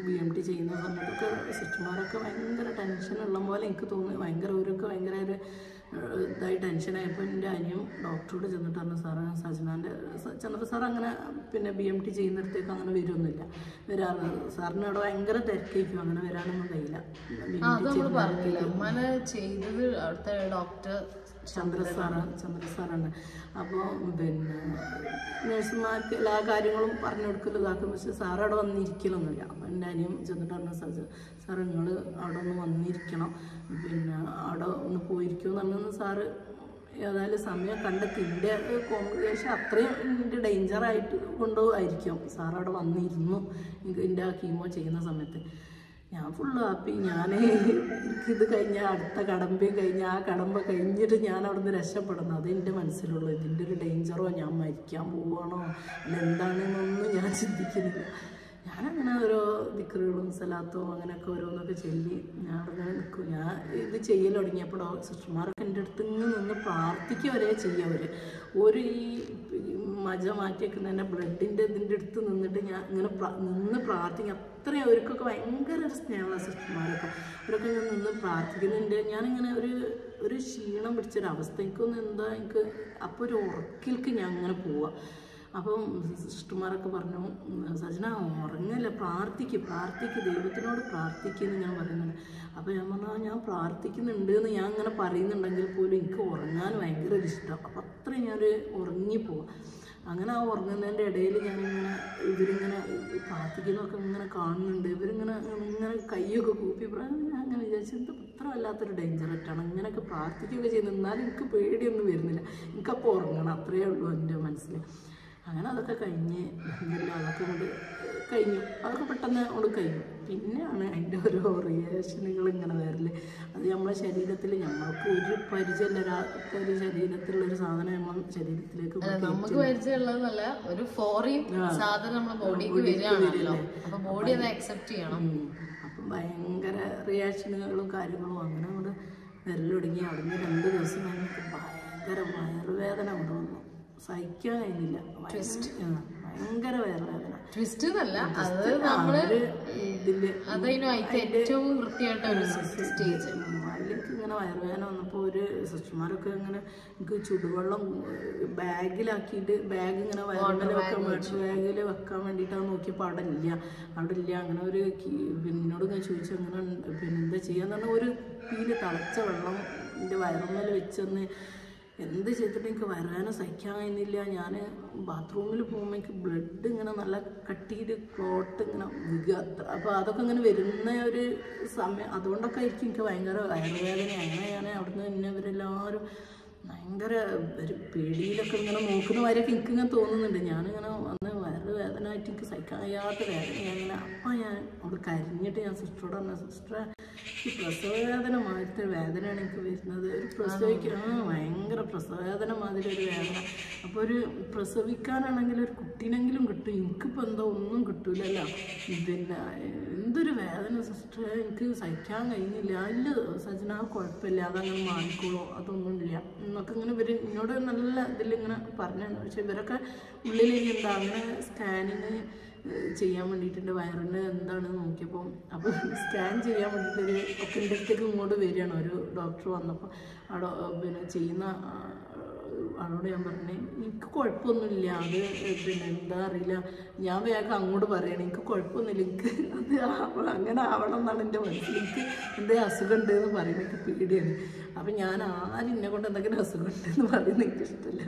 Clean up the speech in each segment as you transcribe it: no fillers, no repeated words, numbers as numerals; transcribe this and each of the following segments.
BMT ചെയ്യുന്ന സമയത്തൊക്കെ സിസ്റ്റർമാരൊക്കെ ഭയങ്കര ടെൻഷനുള്ള പോലെ എനിക്ക് തോന്നി. അവരൊക്കെ ഭയങ്കര ഒരു ഇതായി ടെൻഷനായപ്പോൾ എൻ്റെ അനിയും ഡോക്ടറോട് ചെന്നിട്ട് പറഞ്ഞു, സാറ് സജനാൻ്റെ ചന്ദ്ര സാർ അങ്ങനെ പിന്നെ BMT ചെയ്യുന്നിടത്തേക്ക് അങ്ങനെ വരുമൊന്നുമില്ല, വരാറ് സാറിന് അവിടെ ഭയങ്കര തിരക്കേക്കും, അങ്ങനെ വരാനൊന്നും കഴിയില്ല. ചെയ്തത് അവിടുത്തെ ഡോക്ടർ ചന്ദ്ര സാറാണ്. അപ്പോൾ പിന്നെ നഴ്സുമാർക്ക് എല്ലാ കാര്യങ്ങളും പറഞ്ഞു കൊടുക്കലും ഇതാക്കും. പക്ഷെ സാർ അവിടെ വന്നിരിക്കലൊന്നുമില്ല. അപ്പം എൻ്റെ അനിയും ചെന്നിട്ട് പറഞ്ഞു, സാർ നിങ്ങൾ അവിടെ ഒന്ന് വന്നിരിക്കണം, പിന്നെ അവിടെ ഒന്ന് പോയിരിക്കുമെന്ന് പറഞ്ഞെന്ന് സാറ് ഏതായാലും സമയം കണ്ടെത്തി. എൻ്റെ കോംപ്ലിക്കേഷൻ അത്രയും എൻ്റെ ഡേഞ്ചറായിട്ട് കൊണ്ടുപോയിരിക്കും. സാർ അവിടെ വന്നിരുന്നു എൻ്റെ ആ കീമോ ചെയ്യുന്ന സമയത്ത്. ഞാൻ ഫുള്ള് ഹാപ്പി. എനിക്കിത് കഴിഞ്ഞാൽ അടുത്ത കടമ്പയും കഴിഞ്ഞ് ആ കടമ്പ കഴിഞ്ഞിട്ട് ഞാൻ അവിടെ നിന്ന് രക്ഷപ്പെടുന്നു. അത് എൻ്റെ മനസ്സിലുള്ളൂ. ഇതിൻ്റെ ഒരു ഡേഞ്ചറോ ഞാൻ മരിക്കാൻ പോവുകയാണോ അല്ല എന്താണെന്നൊന്നും ഞാൻ ചിന്തിക്കുന്നില്ല. ഞാനങ്ങനെ ഓരോ ദിക്റുകളും സലാത്തും അങ്ങനെയൊക്കെ ഓരോന്നൊക്കെ ചൊല്ലി ഞാൻ അവിടെ നിൽക്കും. ഞാൻ ഇത് ചെയ്യൽ തുടങ്ങിയപ്പോൾ സിസ്റ്റർമാരൊക്കെ എൻ്റെ അടുത്ത് നിന്ന് പ്രാർത്ഥിക്കുക വരെ ചെയ്യുക. ഒരു ഈ മജ മാറ്റി വെക്കുന്നതിൻ്റെ ബ്ലഡിൻ്റെ ഇതിൻ്റെ അടുത്ത് നിന്നിട്ട് ഞാൻ ഇങ്ങനെ നിന്ന് പ്രാർത്ഥിക്കും. അത്രയും അവർക്കൊക്കെ ഭയങ്കര ഒരു സ്നേഹമുള്ള സിസ്റ്റർമാരൊക്കെ. അവരൊക്കെ ഞാൻ നിന്ന് പ്രാർത്ഥിക്കുന്നുണ്ട്. ഞാനിങ്ങനെ ഒരു ക്ഷീണം പിടിച്ചൊരവസ്ഥ എനിക്ക് അപ്പോൾ ഒരു ഉറക്കിലേക്ക് ഞാൻ അങ്ങനെ പോവാം. അപ്പം സിസ്റ്റർമാരൊക്കെ പറഞ്ഞു, സജന ഉറങ്ങല്ല, പ്രാർത്ഥിക്ക് ദൈവത്തിനോട് പ്രാർത്ഥിക്കുമെന്ന് ഞാൻ പറയുന്നുണ്ട്. അപ്പോൾ ഞാൻ പറഞ്ഞാൽ ഞാൻ പ്രാർത്ഥിക്കുന്നുണ്ട് എന്ന് ഞാൻ അങ്ങനെ പറയുന്നുണ്ടെങ്കിൽ പോലും എനിക്ക് ഉറങ്ങാൻ ഭയങ്കര ഒരു ഇഷ്ടം. അപ്പം അത്രയും ഞാൻ ഉറങ്ങിപ്പോവാം. അങ്ങനെ ആ ഉറങ്ങുന്നതിൻ്റെ ഇടയിൽ ഞാനിങ്ങനെ ഇവരിങ്ങനെ പ്രാർത്ഥിക്കുന്നതൊക്കെ ഇങ്ങനെ കാണുന്നുണ്ട്. ഇവരിങ്ങനെ കൈയൊക്കെ കൂപ്പി ഞാൻ അങ്ങനെ വിചാരിച്ചു, ഇത് അത്ര വല്ലാത്തൊരു ഡേഞ്ചറായിട്ടാണ് ഇങ്ങനെയൊക്കെ പ്രാർത്ഥിക്കുകയൊക്കെ ചെയ്യുന്നത്. എന്നാലും എനിക്ക് പേടിയൊന്നും വരുന്നില്ല. എനിക്കപ്പോൾ ഉറങ്ങണം, അത്രയേ ഉള്ളൂ എൻ്റെ മനസ്സിൽ. അങ്ങനെ അതൊക്കെ കഴിഞ്ഞ് അതൊക്കെ കൊണ്ട് കഴിഞ്ഞു. അതൊക്കെ പെട്ടെന്ന് കൊണ്ട് കഴിഞ്ഞു. പിന്നെയാണ് അതിൻ്റെ ഓരോ റിയാക്ഷനുകൾ ഇങ്ങനെ വരൽ. അത് നമ്മളെ ശരീരത്തിൽ നമ്മൾക്ക് ഒരു പരിചയമില്ല. ശരീരത്തിലുള്ളൊരു സാധനം നമ്മൾ ശരീരത്തിലേക്ക് നമുക്ക് പരിചയമുള്ളതല്ല, ഒരു ഫോറിൻ സാധനം നമ്മുടെ ബോഡിക്ക് വരികയാണല്ലോ. അപ്പൊ ബോഡി അത് അക്സെപ്റ്റ് ചെയ്യണം. അപ്പം ഭയങ്കര റിയാക്ഷനുകളും കാര്യങ്ങളും അങ്ങനെ കൊണ്ട് വരൽ തുടങ്ങി. അവിടുന്ന് 2 ദിവസം കഴിഞ്ഞിട്ട് ഭയങ്കര വയറുവേദന കൊണ്ട് വന്നു. സഹിക്കാൻ കഴിഞ്ഞില്ല. ഭയങ്കര വയറുവേദന. ട്വിസ്റ്റ് എന്നല്ല, അത് നമ്മള് ഏറ്റവും വൃത്തിയായിട്ട ഒരു സ്റ്റേജ്. അതിലേക്ക് ഇങ്ങനെ വയറുവേദന വന്നപ്പോൾ ഒരു സിസ്റ്റർമാരൊക്കെ ഇങ്ങനെ എനിക്ക് ചുടുവെള്ളം ബാഗിലാക്കിയിട്ട് ബാഗ് ഇങ്ങനെ വയറുവേദന ബാഗിൽ വെക്കാൻ വേണ്ടിയിട്ടാണ് നോക്കിയപ്പോൾ അവിടെ ഇല്ല. അങ്ങനെ ഒരു എന്നോട് ഇങ്ങനെ ചോദിച്ചു, അങ്ങനെ പിന്നെ എന്താ ചെയ്യാന്ന് പറഞ്ഞാൽ ഒരു തീയിൽ തിളച്ച വെള്ളം എൻ്റെ വയറുമേൽ വെച്ചെന്ന് എന്ത് ചെയ്തിട്ട് എനിക്ക് വയറുവേദന സഹിക്കാൻ കഴിയുന്നില്ല. ഞാൻ ബാത്റൂമിൽ പോകുമ്പോൾ എനിക്ക് ബ്ലഡ് ഇങ്ങനെ നല്ല കട്ടിയിട്ട് ക്ലോട്ട് ഇങ്ങനെ വിൽക്കുക. അപ്പോൾ അതൊക്കെ ഇങ്ങനെ വരുന്ന ഒരു സമയം. അതുകൊണ്ടൊക്കെ ആയിരിക്കും എനിക്ക് ഭയങ്കര വയറുവേദന. അങ്ങനെ ഞാൻ അവിടുന്ന് തന്നെ ഇവരെല്ലാവരും ഭയങ്കര ഒരു പേടിയിലൊക്കെ ഇങ്ങനെ നോക്കുന്നവരൊക്കെ എനിക്കിങ്ങനെ തോന്നുന്നുണ്ട്. ഞാനിങ്ങനെ വന്ന് വയറുവേദന ആയിട്ട് എനിക്ക് സഹിക്കാൻ കഴിയാത്ത വേദന. അപ്പം ഞാൻ അവിടെ കരഞ്ഞിട്ട് ഞാൻ സിസ്റ്ററോട് പറഞ്ഞു, സിസ്റ്ററെ ഈ പ്രസവവേദന മാതിരത്തെ വേദനയാണ് എനിക്ക് വരുന്നത്. ഭയങ്കര പ്രസവവേദന മാതിരി ഒരു വേദന. അപ്പോൾ ഒരു പ്രസവിക്കാനാണെങ്കിൽ ഒരു കുട്ടീനെങ്കിലും കിട്ടും. എനിക്കിപ്പോൾ എന്താ ഒന്നും കിട്ടൂലല്ലോ. പിന്നെ എന്തൊരു വേദന സിസ്റ്റർ, എനിക്ക് സഹിക്കാൻ കഴിയുന്നില്ല. ഇല്ല സജന കുഴപ്പമില്ല, അതങ്ങനെ മാറിക്കോളൂ, അതൊന്നുമില്ല എന്നൊക്കെ ഇങ്ങനെ ഇവർ എന്നോട് നല്ല ഇതിലിങ്ങനെ പറഞ്ഞാണ്. പക്ഷെ ഇവരൊക്കെ ഉള്ളിൽ എന്താ അങ്ങനെ സ്കാനിങ് ചെയ്യാൻ വേണ്ടിയിട്ടുണ്ട് വയറിന് എന്താണെന്ന് നോക്കിയപ്പോൾ. അപ്പോൾ സ്കാൻ ചെയ്യാൻ വേണ്ടിയിട്ടൊരു ഒക്കെ എൻ്റെ അടുത്തേക്ക് ഇങ്ങോട്ട് വരികയാണ് ഒരു ഡോക്ടർ വന്നപ്പോൾ. അവിടെ പിന്നെ ചെയ്യുന്ന ആളോട് ഞാൻ പറഞ്ഞു, എനിക്ക് കുഴപ്പമൊന്നുമില്ല, അത് പിന്നെ എന്താ അറിയില്ല. ഞാൻ വേഗം അങ്ങോട്ട് പറയണം, എനിക്ക് കുഴപ്പമൊന്നുമില്ല, എനിക്ക് അത് അങ്ങനെ ആവണം എന്നാണ് എൻ്റെ മനസ്സിൽ. എനിക്ക് എന്തെങ്കിലും അസുഖം ഉണ്ടെന്ന് പറയുന്നത് എനിക്ക് പേടിയാണ്. അപ്പം ഞാൻ ആരും എന്നെ കൊണ്ട് എന്തെങ്കിലും അസുഖം ഉണ്ടെന്ന് പറയുന്നത് എനിക്ക് ഇഷ്ടമല്ല.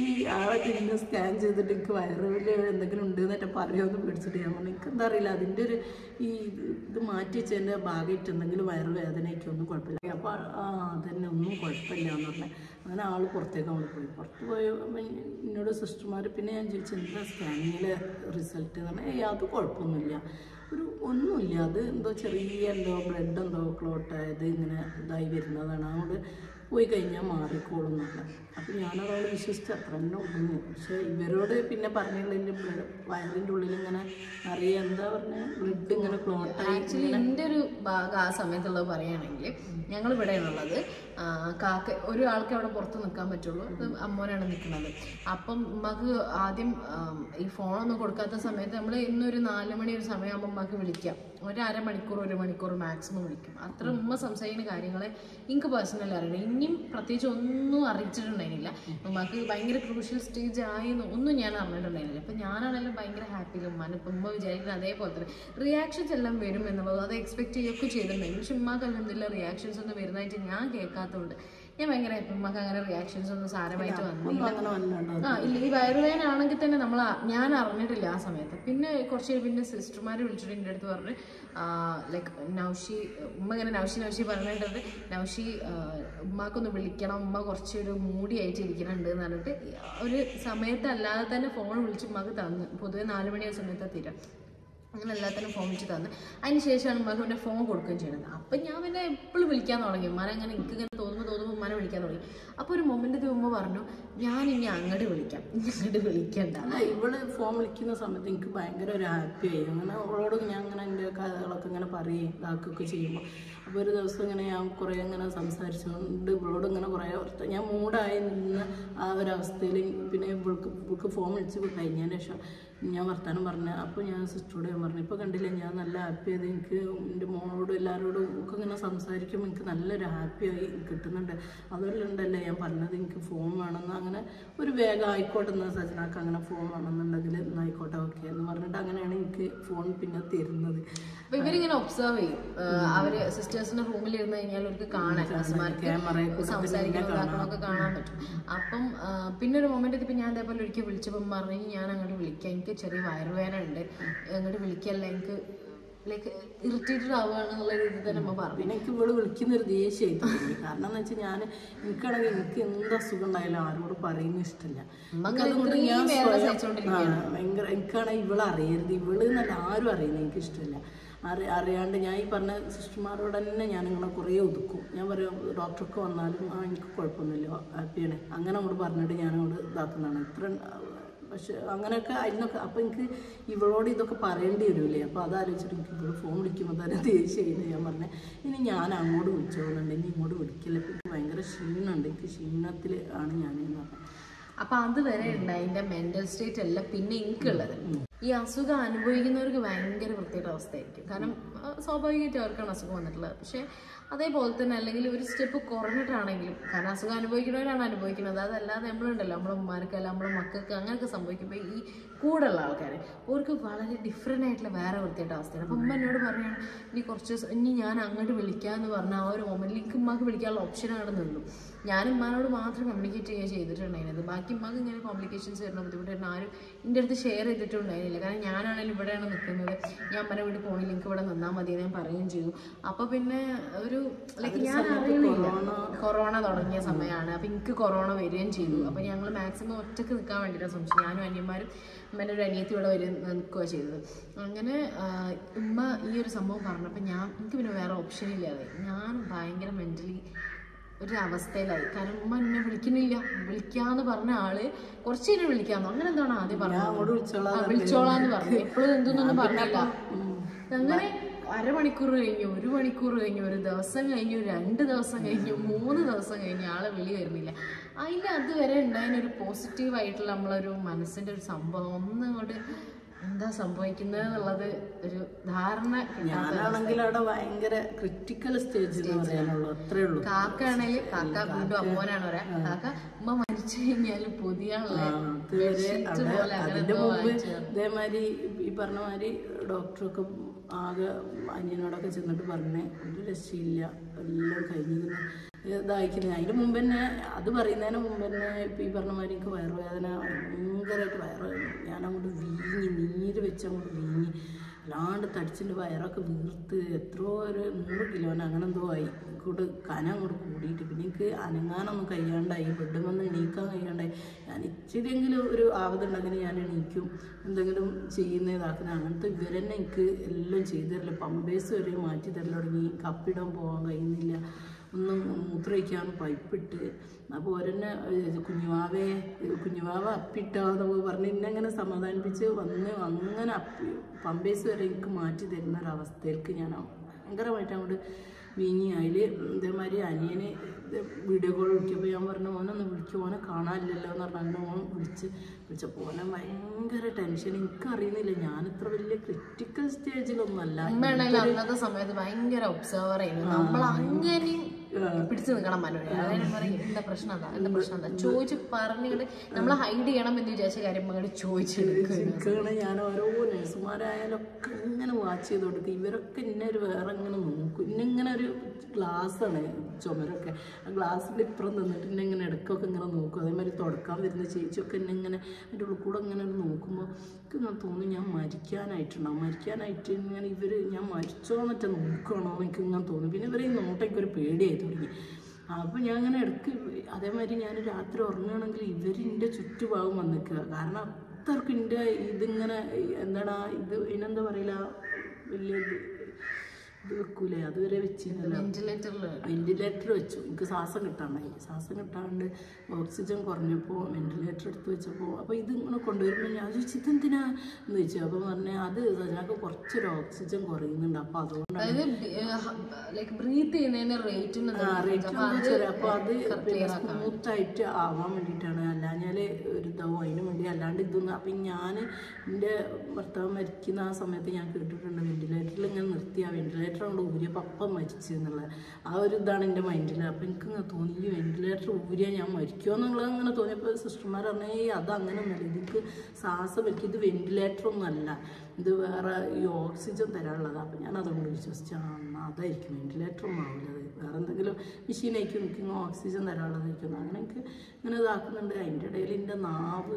ഈ ആളൊക്കെ ഇന്നെ സ്കാൻ ചെയ്തിട്ട് എനിക്ക് വയറിൽ എന്തെങ്കിലും ഉണ്ടെന്നൊക്കെ പറയുമെന്ന് പേടിച്ചിട്ട് ഞാൻ പറഞ്ഞു, എനിക്ക് എന്താ അറിയില്ല, അതിൻ്റെ ഒരു ഇത് മാറ്റി വെച്ചതിൻ്റെ ഭാഗമായിട്ട് എന്തെങ്കിലും വയറുവേദനയൊക്കെ ഒന്നും കുഴപ്പമില്ല. അപ്പോൾ അതന്നെ ഒന്നും കുഴപ്പമില്ല എന്ന് പറഞ്ഞാൽ അങ്ങനെ ആൾ പുറത്തേക്ക് അങ്ങോട്ട് പോയി. പുറത്ത് പോയി എന്നോട് സിസ്റ്റർമാർ പിന്നെ ഞാൻ ചോദിച്ചു, എന്താ സ്കാനിങ്ങിലെ റിസൾട്ട് എന്ന് പറഞ്ഞാൽ അത് കുഴപ്പമൊന്നുമില്ല, ഒന്നുമില്ല, അത് എന്തോ ചെറിയ ബ്ലഡ് എന്തോ ക്ലോട്ടായത് ഇങ്ങനെ ഇതായി വരുന്നതാണ്. അതുകൊണ്ട് പോയി കഴിഞ്ഞാൽ മാറിക്കോളും എന്നല്ല. അപ്പം ഞാനതോട് വിശ്വസിച്ച് അത്ര തന്നെ ഉള്ളൂ. പക്ഷേ ഇവരോട് പിന്നെ പറഞ്ഞതിൻ്റെ വയറിൻ്റെ ഉള്ളിൽ ഇങ്ങനെ നിറയെ എന്താ പറഞ്ഞാൽ ബ്ലഡ് ഇങ്ങനെ ക്ലോട്ടായി. ആക്ച്വലി എൻ്റെ ഒരു ഭാഗം ആ സമയത്തുള്ളത് പറയുകയാണെങ്കിൽ ഞങ്ങൾ ഇവിടെയാണുള്ളത്. ഒരു ആൾക്ക് അവിടെ പുറത്ത് നിൽക്കാൻ പറ്റുള്ളൂ. അത് അമ്മോനാണ് നിൽക്കുന്നത്. അപ്പം ഉമ്മക്ക് ആദ്യം ഈ ഫോണൊന്നും കൊടുക്കാത്ത സമയത്ത് നമ്മൾ ഇന്നൊരു 4 മണി ഒരു സമയമാകുമ്പോൾ ഉമ്മക്ക് വിളിക്കാം. ഒരു അരമണിക്കൂർ 1 മണിക്കൂർ മാക്സിമം വിളിക്കും. അത്ര ഉമ്മ സംസാരിക്കുന്ന കാര്യങ്ങളെ എനിക്ക് പേഴ്സണലി അറിയണം. ഇനിയും പ്രത്യേകിച്ച് ഒന്നും അറിയിച്ചിട്ടുണ്ടായിരുന്നില്ല. ഉമ്മക്ക് ഭയങ്കര ക്രൂഷ്യൽ സ്റ്റേജ് ആയെന്ന് ഒന്നും ഞാൻ അറിഞ്ഞിട്ടുണ്ടായിരുന്നില്ല. അപ്പം ഞാനാണെങ്കിലും ഭയങ്കര ഹാപ്പിയിൽ ഉമ്മാനെ ഇപ്പം ഉമ്മ വിചാരിക്കുന്നത് അതേപോലെ തന്നെ റിയാക്ഷൻസ് എല്ലാം വരും എന്നുള്ളത് അത് എക്സ്പെക്ട് ചെയ്യുകയൊക്കെ ചെയ്തിട്ടുണ്ടായിരുന്നു. പക്ഷെ ഉമ്മാക്ക് അല്ലെന്നില്ല റിയാക്ഷൻസ് ഒന്നും വരുന്നതായിട്ട് ഞാൻ കേൾക്കാത്തതുകൊണ്ട് ഞാൻ ഭയങ്കര ഹാപ്പി. ഉമ്മക്ക് അങ്ങനെ റിയാക്ഷൻസ് ഒന്നും സാരമായിട്ട് വന്നില്ല. ഇല്ല, ഈ വയറുവേദന ആണെങ്കിൽ തന്നെ ഞാൻ അറിഞ്ഞിട്ടില്ല ആ സമയത്ത്. പിന്നെ കുറച്ച് പിന്നെ സിസ്റ്റർമാർ വിളിച്ചിട്ട് എൻ്റെ അടുത്ത് പറഞ്ഞ് ലൈക്ക് നൗഷി ഉമ്മ ഇങ്ങനെ നൗഷി പറഞ്ഞിട്ടുണ്ട്, നൗഷി ഉമ്മാക്കൊന്ന് വിളിക്കണം, ഉമ്മ കുറച്ചൊരു മൂടിയായിട്ട് ഇരിക്കുന്നുണ്ട് എന്ന് പറഞ്ഞിട്ട് ഒരു സമയത്ത് അല്ലാതെ തന്നെ ഫോൺ വിളിച്ച് ഉമ്മക്ക് തന്നു. പൊതുവെ 4 മണി ആ സമയത്ത് തീരാം. അങ്ങനെ എല്ലാത്തിനും ഫോൺ വിളിച്ച് തന്നു. അതിന് ശേഷമാണ് ഉമ്മക്ക് പിന്നെ ഫോൺ കൊടുക്കുകയും ചെയ്യുന്നത്. അപ്പം ഞാൻ പിന്നെ എപ്പോഴും വിളിക്കാൻ തുടങ്ങി. ഉമ്മാനെ അങ്ങനെ എനിക്കിങ്ങനെ തോന്നുമ്പോൾ ഉമ്മാനെ വിളിക്കാൻ തുടങ്ങി. അപ്പോൾ ഒരു മൊമെൻ്റ് ഉമ്മ പറഞ്ഞു, ഞാനിനി അങ്ങോട്ട് വിളിക്കാം, ഇങ്ങോട്ട് വിളിക്കണ്ട. ഇവള് ഫോൺ വിളിക്കുന്ന സമയത്ത് എനിക്ക് ഭയങ്കര ഒരു ഹാപ്പിയായി. അങ്ങനെ അവളോട് ഞാൻ അങ്ങനെ എൻ്റെ കഥകളൊക്കെ ഇങ്ങനെ പറയുകയും ഇതാക്കുകയൊക്കെ ചെയ്യുമ്പോൾ അപ്പോൾ ഒരു ദിവസം ഇങ്ങനെ ഞാൻ കുറേ ഇങ്ങനെ സംസാരിച്ചുകൊണ്ട് ഇവളോട് ഇങ്ങനെ കുറേ ഞാൻ മൂടായി നിന്ന് ആ ഒരവസ്ഥയിൽ പിന്നെ ഇവൾക്ക് ഫോൺ വിളിച്ച് കഴിഞ്ഞതിന് ശേഷം ഞാൻ വർത്താനം പറഞ്ഞു. അപ്പോൾ ഞാൻ സിസ്റ്ററോട് ഞാൻ പറഞ്ഞു, ഇപ്പോൾ കണ്ടില്ല ഞാൻ നല്ല ഹാപ്പി ആയത്. എനിക്ക് എൻ്റെ മോളോടും എല്ലാവരോടും ഒക്കെ ഇങ്ങനെ സംസാരിക്കുമ്പോൾ എനിക്ക് നല്ലൊരു ഹാപ്പിയായി കിട്ടുന്നുണ്ട്. അതുകൊണ്ടുണ്ടല്ലേ ഞാൻ പറഞ്ഞത് എനിക്ക് ഫോൺ വേണമെന്ന്. അങ്ങനെ ഒരു വേഗം ആയിക്കോട്ടെ എന്നാൽ സജനാക്ക് അങ്ങനെ ഫോൺ വേണമെന്നുണ്ടെങ്കിൽ എന്നായിക്കോട്ടെ ഓക്കെ എന്ന് പറഞ്ഞിട്ട് അങ്ങനെയാണ് എനിക്ക് ഫോൺ പിന്നെ തരുന്നത്. അപ്പോൾ ഇവരിങ്ങനെ ഒബ്സർവ് ചെയ്യും. അവർ സിസ്റ്റേഴ്സിൻ്റെ റൂമിൽ ഇരുന്ന് കഴിഞ്ഞാൽ അവർക്ക് കാണാൻ സംസാരിക്കുന്നതൊക്കെ കാണാൻ പറ്റും. അപ്പം പിന്നെ ഒരു മൊമെന്റ് ഇപ്പം ഞാൻ അതേപോലെ ഒരിക്കൽ വിളിച്ചപ്പം പറഞ്ഞു, ഞാൻ അങ്ങോട്ട് വിളിക്കാം, എനിക്ക് ചെറിയ വയറുവേദന ഉണ്ട്, അങ്ങോട്ട് വിളിക്കല്ല, എനിക്ക് ലൈക്ക് ഇറിറ്റേറ്റഡ് ആവുകയാണെന്നുള്ള രീതിയിൽ തന്നെ അമ്മ പറഞ്ഞു. പിന്നെ എനിക്ക് ഇവള് വിളിക്കുന്നൊരു ദേഷ്യമായിട്ട് തോന്നി. കാരണം എന്ന് വെച്ചാൽ എനിക്കാണെങ്കിൽ എനിക്ക് എന്ത് അസുഖം ഉണ്ടായാലും ആരോട് പറയുന്നത് ഇഷ്ടമില്ല. ഭയങ്കര എനിക്കാണെങ്കിൽ ഇവള് അറിയരുത്, ഇവള് എന്നല്ല ആരും അറിയുന്നത് എനിക്ക് ഇഷ്ടമില്ല. അറിയാണ്ട് ഞാൻ ഈ പറഞ്ഞ സിസ്റ്റർമാരോട് തന്നെ ഞാനിങ്ങനെ കുറേ ഒതുക്കും. ഞാൻ പറയും ഡോക്ടർക്ക് വന്നാലും എനിക്ക് കുഴപ്പമൊന്നുമില്ല, ഹാപ്പിയാണ്, അങ്ങനെ അങ്ങോട്ട് പറഞ്ഞിട്ട് ഞാനങ്ങോട്ട് ഇതാക്കുന്നതാണ്. ഇത്ര പക്ഷെ അങ്ങനെയൊക്കെ അതിനൊക്കെ അപ്പം എനിക്ക് ഇവളോട് ഇതൊക്കെ പറയേണ്ടി വരില്ലേ. അപ്പോൾ അതാലോചിച്ചിട്ട് എനിക്ക് ഇവള് ഫോൺ വിളിക്കുമ്പോൾ തന്നെ ദേഷ്യമായിരുന്നു. ഞാൻ പറഞ്ഞത് ഇനി ഞാൻ അങ്ങോട്ട് വിളിച്ചോളുണ്ട്, ഇനി ഇങ്ങോട്ട് വിളിക്കില്ല, എനിക്ക് ഭയങ്കര ക്ഷീണമുണ്ട്, എനിക്ക് ക്ഷീണത്തിൽ ആണ് ഞാനെന്ന് പറഞ്ഞത്. അപ്പം അതുവരെ ഉണ്ട് അതിൻ്റെ മെൻ്റൽ സ്റ്റേറ്റ് അല്ല പിന്നെ എനിക്കുള്ളത്. ഈ അസുഖം അനുഭവിക്കുന്നവർക്ക് ഭയങ്കര പ്രത്യേക അവസ്ഥയായിരിക്കും. കാരണം സ്വാഭാവികമായിട്ട് അവർക്കാണ് അസുഖം വന്നിട്ടുള്ളത്. പക്ഷേ അതേപോലെ തന്നെ അല്ലെങ്കിൽ ഒരു സ്റ്റെപ്പ് കുറഞ്ഞിട്ടാണെങ്കിലും, കാരണം അസുഖം അനുഭവിക്കുന്നവരാണ് അനുഭവിക്കുന്നത്, അതല്ലാതെ നമ്മളുണ്ടല്ലോ നമ്മളെ ഉമ്മാർക്കല്ല നമ്മളെ മക്കൾക്ക് അങ്ങനെയൊക്കെ സംഭവിക്കുമ്പോൾ ഈ കൂടെയുള്ള ആൾക്കാർ അവർക്ക് വളരെ ഡിഫറെൻ്റ് ആയിട്ടുള്ള വേറെ വൃത്തിയായിട്ട് അവസ്ഥയാണ്. അപ്പം ഉമ്മ എന്നോട് പറയുകയാണ്, ഇനി ഞാൻ അങ്ങോട്ട് വിളിക്കാമെന്ന് പറഞ്ഞാൽ ആ ഒരു മൊമെൻറ്റിൽ എനിക്ക് ഉമ്മാക്ക് വിളിക്കാനുള്ള ഓപ്ഷൻ അവിടെ നിന്നു. ഞാൻ ഉമ്മാനോട് മാത്രം കമ്മ്യൂണിക്കേറ്റ് ചെയ്യുക ചെയ്തിട്ടുണ്ടായിരുന്നത്. ബാക്കി ഉമ്മാക്ക് ഇങ്ങനെ കോംപ്ലിക്കേഷൻസ് വരുന്ന ബുദ്ധിമുട്ടായിരുന്നു ആരും എൻ്റെ അടുത്ത് ഷെയർ ചെയ്തിട്ടുണ്ടായിരുന്നില്ല. കാരണം ഞാനാണെങ്കിലും ഇവിടെയാണ് നിൽക്കുന്നത്, ഞാൻ അമ്മനെ വീട്ടിൽ പോകണില്ല, എനിക്ക് ഇവിടെ നിന്നാൽ മതി ഞാൻ പറയുകയും ചെയ്തു. അപ്പോൾ പിന്നെ ഒരു ലൈക്ക് ഞാൻ അറിയുന്നില്ല, കൊറോണ തുടങ്ങിയ സമയമാണ്. അപ്പം എനിക്ക് കൊറോണ വരികയും ചെയ്തു. അപ്പം ഞങ്ങൾ മാക്സിമം ഒറ്റയ്ക്ക് നിൽക്കാൻ വേണ്ടിയിട്ടാണ് ശ്രമിച്ചത്. ഞാനും അനിയന്മാരും ഉമ്മേൻ്റെ ഒരു അനിയത്തി ഇവിടെ നിൽക്കുക ചെയ്തത്. അങ്ങനെ ഉമ്മ ഈ ഒരു സംഭവം പറഞ്ഞപ്പോൾ എനിക്ക് പിന്നെ വേറെ ഓപ്ഷൻ ഇല്ലാതെ ഞാൻ ഭയങ്കര മെൻ്റലി ഒരു അവസ്ഥയിലായി. കാരണം ഉമ്മ എന്നെ വിളിക്കുന്നില്ല, വിളിക്കാന്ന് പറഞ്ഞ ആള് കുറച്ച് കഴിഞ്ഞ് വിളിക്കാന്നോ അങ്ങനെ എന്താണ് ആദ്യം പറഞ്ഞത്, വിളിച്ചോളാന്ന് പറഞ്ഞു. എപ്പോഴും എന്തൊന്നും പറഞ്ഞില്ല. അങ്ങനെ അരമണിക്കൂർ കഴിഞ്ഞു, 1 മണിക്കൂർ കഴിഞ്ഞു, 1 ദിവസം കഴിഞ്ഞു, 2 ദിവസം കഴിഞ്ഞു, 3 ദിവസം കഴിഞ്ഞു, ആളെ വിളി വരുന്നില്ല. അതിൽ അതുവരെ ഉണ്ടായിരുന്നൊരു പോസിറ്റീവായിട്ടുള്ള നമ്മളൊരു മനസ്സിൻ്റെ ഒരു സംഭവം ഒന്നങ്ങോട്ട് എന്താ സംഭവിക്കുന്നത് എന്നുള്ളത് ഒരു ധാരണ. ഞാനാണെങ്കിൽ അവിടെ ഭയങ്കര ക്രിട്ടിക്കൽ സ്റ്റേജിൽ അത്രേ ഉള്ളൂ. കാക്ക ആണെങ്കിൽ കാക്ക വീണ്ടും അമ്മോനാണ് പറയാ, കാക്ക ഉമ്മ മരിച്ചു കഴിഞ്ഞാലും പുതിയ ഇതേമാതിരി ഈ പറഞ്ഞ മാതിരി ഡോക്ടറൊക്കെ ആകെ അനിയനോടൊക്കെ ചെന്നിട്ട് പറഞ്ഞേ ഒരു രക്ഷയില്ല, എല്ലാം കഴിഞ്ഞിരുന്നു ഇതായിരിക്കുന്നത്. അതിന് മുമ്പ് തന്നെ അത് പറയുന്നതിന് മുമ്പ് തന്നെ ഇപ്പം ഈ പറഞ്ഞ മാതിരി എനിക്ക് വയറുവേദന ഭയങ്കരമായിട്ട് വയറുവേദന. ഞാനങ്ങോട്ട് നീര് വെച്ച് അങ്ങോട്ട് വീങ്ങി അല്ലാണ്ട് തടിച്ചിൻ്റെ വയറൊക്കെ വീർത്ത് എത്രയോ ഒരു 100 കിലോന് അങ്ങനെ എന്തോ ആയി. ഇങ്ങോട്ട് കനം അങ്ങോട്ട് കൂടിയിട്ട് പിന്നെ എനിക്ക് അനങ്ങാനൊന്നും കഴിയാണ്ടായി, ബെഡിൽ വന്ന് എണീക്കാൻ കഴിയാണ്ടായി. ഞാൻ ഇച്ചിരിയെങ്കിലും ഒരു ആവതുണ്ടെങ്കിൽ ഞാൻ എണീക്കും, എന്തെങ്കിലും ചെയ്യുന്ന ഇതാക്കുന്ന അങ്ങനത്തെ ഇവരെന്നെ എനിക്ക് എല്ലാം ചെയ്തു തരില്ല. പമ്പേഴ്സ് വരെ മാറ്റി തരൽ തുടങ്ങി, കപ്പിടാൻ പോകാൻ കഴിയുന്നില്ല, ഒന്ന് മൂത്രമൊഴിക്കാൻ പൈപ്പിട്ട്. അപ്പോൾ ഓരെന്നെ കുഞ്ഞുവാവ അപ്പിട്ടാന്നൊക്കെ പറഞ്ഞ് എന്നെങ്ങനെ സമാധാനിപ്പിച്ച് വന്ന് അങ്ങനെ പമ്പേഴ്സ് വരെ എനിക്ക് മാറ്റി തരുന്ന ഒരവസ്ഥയിലേക്ക് ഞാൻ ഭയങ്കരമായിട്ട് അങ്ങോട്ട് വീങ്ങി. അതിൽ ഇതേമാതിരി അനിയന് വീഡിയോ കോൾ വിളിക്കുമ്പോൾ ഞാൻ പറഞ്ഞു ഓനൊന്ന് വിളിക്കും, ഓനെ കാണാനില്ലല്ലോ എന്ന് പറഞ്ഞാൽ ഓൻ വിളിച്ചപ്പോൾ ഓനെ ഭയങ്കര ടെൻഷൻ. എനിക്കറിയുന്നില്ല, ഞാനിത്ര വലിയ ക്രിട്ടിക്കൽ സ്റ്റേജിലൊന്നുമല്ല. അന്നത്തെ സമയത്ത് ഭയങ്കര ഒബ്സർവർ ചെയ്യുന്നു നമ്മൾ. അങ്ങനെയും പിടിച്ചു നിൽക്കണം മനോഹര. അതായത് പറയും എന്താ പ്രശ്നം എന്താ ചോദിച്ച് പറഞ്ഞിട്ട് നമ്മളെ ഹൈഡ് ചെയ്യണം എന്ന് വിചാരിച്ച കാര്യം അങ്ങോട്ട് ചോദിച്ചെടുക്കുകയാണ്. ഞാൻ ഓരോ നഴ്സുമാരായാലൊക്കെ ഇങ്ങനെ വാച്ച് ചെയ്ത് കൊടുക്കും. ഇവരൊക്കെ ഇന്നെ ഒരു വേറെ ഇങ്ങനെ നോക്കും. ഇന്നിങ്ങനെ ഒരു ഗ്ലാസ്സാണ് ചുമരൊക്കെ, ആ ഗ്ലാസ്സിൻ്റെ ഇപ്പുറം നിന്നിട്ട് എന്നെ ഇങ്ങനെ ഇടയ്ക്കൊക്കെ ഇങ്ങനെ നോക്കും. അതേമാതിരി തുടക്കാൻ വരുന്ന ചേച്ചിയൊക്കെ എന്നെ ഇങ്ങനെ അതിൻ്റെ ഉള്ളിൽ കൂടെ ഇങ്ങനെ നോക്കുമ്പോൾ എനിക്ക് ഇങ്ങനെ തോന്നി ഞാൻ മരിക്കാനായിട്ടുണ്ടാവും. മരിക്കാനായിട്ട് ഇങ്ങനെ ഇവർ ഞാൻ മരിച്ചോ എന്നിട്ട് നോക്കുകയാണോ എനിക്ക് ഇങ്ങനെ തോന്നി. പിന്നെ ഇവർ ഈ നോട്ടൊക്കെ ഒരു പേടിയായി തുടങ്ങി. അപ്പോൾ ഞാൻ അങ്ങനെ ഇടയ്ക്ക് അതേമാതിരി ഞാൻ രാത്രി ഉറങ്ങുകയാണെങ്കിൽ ഇവരിൻ്റെ ചുറ്റുഭാഗം വന്നിക്കുക. കാരണം അത്രക്കും എൻ്റെ ഇതിങ്ങനെ എന്താണ് ഇതിനെന്താ പറയില്ല, വലിയ ഇത് വെക്കൂലേ, അതുവരെ വെച്ചിരുന്നല്ലോ. വെന്റിലേറ്റർ വെച്ചു. എനിക്ക് ശ്വാസം കിട്ടാണ്ട് ഓക്സിജൻ കുറഞ്ഞപ്പോൾ വെന്റിലേറ്റർ എടുത്ത് വെച്ചപ്പോൾ അപ്പോൾ ഇതിങ്ങനെ കൊണ്ടുവരുമ്പോൾ ഞാൻ ചോദിച്ചു ഇതെന്തിനാ എന്ന് ചോദിച്ചു. അപ്പോൾ പറഞ്ഞാൽ അത് ഞങ്ങൾക്ക് കുറച്ചൊരു ഓക്സിജൻ കുറയുന്നുണ്ട്, അപ്പോൾ അതുകൊണ്ടാണ് അപ്പോൾ അത് സ്മൂത്തായിട്ട് ആവാൻ വേണ്ടിയിട്ടാണ്. അല്ലാഞ്ഞാൽ ഒരു ഇതാവും അതിന് വേണ്ടി. അല്ലാണ്ട് ഇതൊന്നും അപ്പം ഞാൻ എൻ്റെ ഭർത്താവ് മരിക്കുന്ന ആ സമയത്ത് ഞാൻ കേട്ടിട്ടുണ്ട് വെന്റിലേറ്ററിൽ ഇങ്ങനെ നിർത്തി ആ വെന്റിലേറ്റർ കൊണ്ട് ഊരിയപ്പോൾ അപ്പം മരിച്ചു എന്നുള്ള ആ ഒരു ഇതാണ് എൻ്റെ മൈൻഡിൽ. അപ്പം എനിക്കിങ്ങനെ തോന്നി ഈ വെന്റിലേറ്റർ ഊരിയാൽ ഞാൻ മരിക്കുമോ എന്നുള്ളത് അങ്ങനെ തോന്നിയപ്പോൾ സിസ്റ്റർമാർ പറഞ്ഞാൽ അത് അങ്ങനെ ഒന്നുമല്ല, ഇതിക്ക് ശ്വാസം വലിക്കും, ഇത് വെന്റിലേറ്റർ ഒന്നും അല്ല, ഇത് വേറെ ഈ ഓക്സിജൻ തരാനുള്ളതാണ്. അപ്പം ഞാൻ അതുകൊണ്ട് വിശ്വസിച്ചു അതായിരിക്കും, വെന്റിലേറ്റർ ഒന്നും ആവില്ല, അത് വേറെ എന്തെങ്കിലും മെഷീനായിരിക്കും എനിക്ക് ഓക്സിജൻ തരാനുള്ളതായിരിക്കും. അങ്ങനെ എനിക്ക് ഇങ്ങനെ ഇതാക്കുന്നുണ്ട്. അതിൻ്റെ ഇടയിൽ എൻ്റെ നാവ്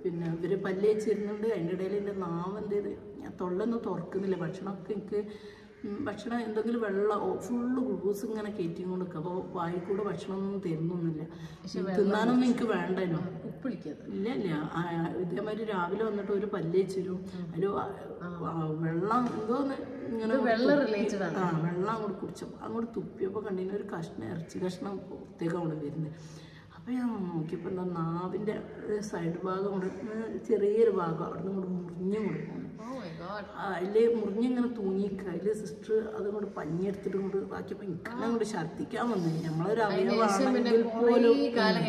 പിന്നെ ഇവർ പല്ല് വെച്ചിരുന്നുണ്ട്. അതിൻ്റെ ഇടയിൽ എൻ്റെ നാവ് എന്ത് ചെയ്ത് ഞാൻ തൊള്ളൊന്നും തുറക്കുന്നില്ല. ഭക്ഷണമൊക്കെ എനിക്ക് ഭക്ഷണം എന്തെങ്കിലും വെള്ളം ഫുള്ള് ഗ്ലൂക്കോസ് ഇങ്ങനെ കയറ്റി കൊണ്ട് നിൽക്കുക. അപ്പോൾ വായിൽ കൂടെ ഭക്ഷണമൊന്നും തരുന്നൊന്നുമില്ല, തിന്നാനൊന്നും എനിക്ക് വേണ്ടല്ലോ. ഇല്ല ഇതേമാതിരി രാവിലെ വന്നിട്ട് ഒരു പല്ല് വെച്ചിരും, അതിൽ വെള്ളം എന്തോന്ന് ഇങ്ങനെ വെള്ളം അങ്ങോട്ട് കുടിച്ചപ്പോൾ അങ്ങോട്ട് തുപ്പിയപ്പോൾ കണ്ടിന് ഒരു ഇറച്ചി കഷ്ണം പുറത്തേക്ക് അങ്ങോട്ട് വരുന്നത്. അപ്പോൾ ഞാൻ നോക്കിയപ്പോൾ എന്താ നാവിൻ്റെ സൈഡ് ഭാഗം കൊണ്ട് ചെറിയൊരു ഭാഗം അവിടെ നിന്ന് കൂടെ മുറിഞ്ഞും കൊടുക്കും. അതിൽ മുറിഞ്ഞിങ്ങനെ തൂങ്ങിക്കുക. അതിൽ സിസ്റ്റർ അതുകൊണ്ട് പഞ്ഞെടുത്തിട്ട് കൊണ്ട് ബാക്കിയപ്പോൾ എനിക്കെല്ലാം അങ്ങോട്ട് ഛർദ്ദിക്കാൻ വന്നു. നമ്മളൊരു അവയവാണെങ്കിൽ പോലും അതിൽ